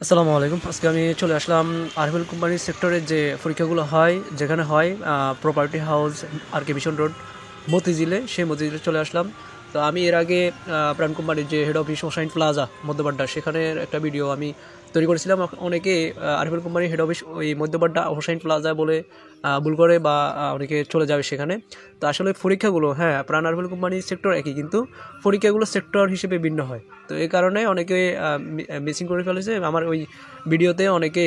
আসসালামু আলাইকুম। আজকে আমি চলে আসলাম আরবেল কোম্পানির সেক্টরের যে পরীক্ষাগুলো হয়, যেখানে হয় প্রপার্টি হাউস, আর কে মিশন রোড, মতিঝিলে। সেই মতিঝিলে চলে আসলাম। তো আমি এর আগে প্রাণ কোম্পানির যে head office Hossain plaza Madhya Badda, সেখানে একটা ভিডিও আমি তৈরি করেছিলাম। অনেকে আরবেল কোম্পানির হেড অফিস ওই মধ্যবাড্ডা হোসাইন প্লাজা বলে ভুল করে, বা অনেকে চলে যাবে সেখানে। তো আসলে পরীক্ষাগুলো, হ্যাঁ, প্রাণ আরবেল কোম্পানির সেক্টর একই, কিন্তু পরীক্ষাগুলো সেক্টর হিসেবে ভিন্ন হয়। তো এই কারণে অনেকে মিসিং করে ফেলেছে আমার ওই ভিডিওতে। অনেকে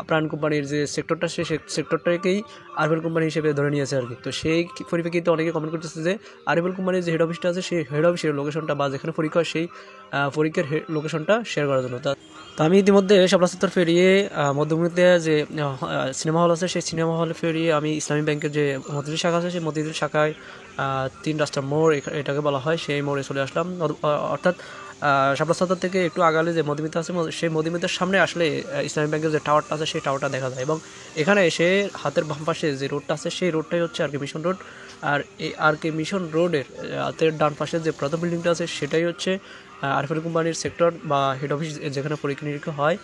প্রাণ কোম্পানির যে সেক্টরটা, সেই সেক্টরটাকেই আরবেল কোম্পানি হিসেবে ধরে নিয়েছে আর কি। তো সেই পরিপ্রেক্ষিতে অনেকে কমেন্ট করতেছে যে আরবেল কোম্পানির যে হেড অফিসটা আছে, সেই হেড অফিসের লোকেশনটা বা যেখানে পরীক্ষা হয় সেই পরীক্ষার লোকেশনটা শেয়ার করার জন্য। তো আমি ইতিমধ্যে শাপলা চত্বর ফেরিয়ে মধ্যমগ্রীতে যে সিনেমা হল আছে, সেই সিনেমা হলে ফেরিয়ে আমি ইসলামী ব্যাংকের যে মতিঝিল শাখা আছে, সেই মতিঝিল শাখায় 3 রাস্তার মোড় এটাকে বলা হয়, সেই মোড়ে চলে আসলাম। অর্থাৎ শাপলা চত্বর থেকে একটু আগালে যে মদিমিতা আছে, সেই মদিমিতার সামনে আসলে ইসলামী ব্যাংকের যে টাওয়ারটা আছে, সেই টাওয়ারটা দেখা যায়। এবং এখানে এসে হাতের বাম পাশে যে রোডটা আছে, সেই রোডটাই হচ্ছে আর কে মিশন রোড। আর এই আর কে মিশন রোডের হাতের ডান পাশে যে প্রথম বিল্ডিংটা আছে, সেটাই হচ্ছে আরবেল কোম্পানির সেক্টর বা হেড অফিস, যেখানে পরীক্ষা নিরীক্ষা হয়।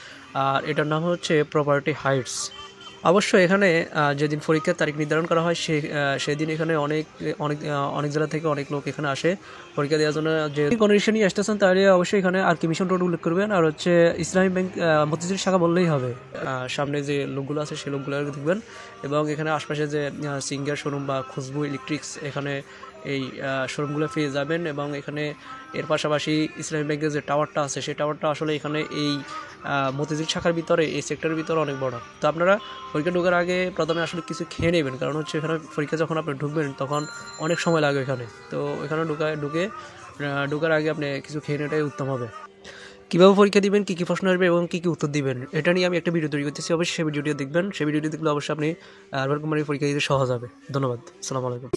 আর এটার নাম হচ্ছে প্রপার্টি হাইটস। অবশ্যই এখানে যেদিন পরীক্ষার তারিখ নির্ধারণ করা হয়, সেদিন এখানে অনেক অনেক অনেক জেলা থেকে অনেক লোক এখানে আসে পরীক্ষা দেওয়ার জন্য। যে কোনো রিক্সা নিয়ে আসতেছেন, তাহলে অবশ্যই এখানে আর কি মিশন রোড উল্লেখ করবেন, আর হচ্ছে ইসলামী ব্যাংক মতিঝিল শাখা বললেই হবে। সামনে যে লোকগুলো আছে, সেই লোকগুলো দেখবেন। এবং এখানে আশপাশে যে সিঙ্গার শোরুম বা খুশবু ইলেকট্রিক্স, এখানে এই শোরুমগুলো পেয়ে যাবেন। এবং এখানে এর পাশাপাশি ইসলামী ব্যাংকের যে টাওয়ারটা আছে, সেই টাওয়ারটা আসলে এখানে এই মতিঝিল শাখার ভিতরে, এই সেক্টরের ভিতরে অনেক বড়। তো আপনারা পরীক্ষা ঢোকার আগে প্রথমে আসলে কিছু খেয়ে নেবেন, কারণ হচ্ছে এখানে পরীক্ষা যখন আপনি ঢুকবেন তখন অনেক সময় লাগে এখানে। তো এখানে ঢোকার আগে আপনি কিছু খেয়ে নেওয়াটাই উত্তম হবে। কীভাবে পরীক্ষা দিবেন, কী কী প্রশ্ন আসবে এবং কী কী উত্তর দিবেন, এটা নিয়ে আমি একটা ভিডিও তৈরি করতেছি। অবশ্যই সেই ভিডিওটি দেখবেন। সেই ভিডিওটি দেখলে অবশ্যই আপনি আরবেল কোম্পানির পরীক্ষা দিতে সহজ হবে। ধন্যবাদ। আসসালামু আলাইকুম।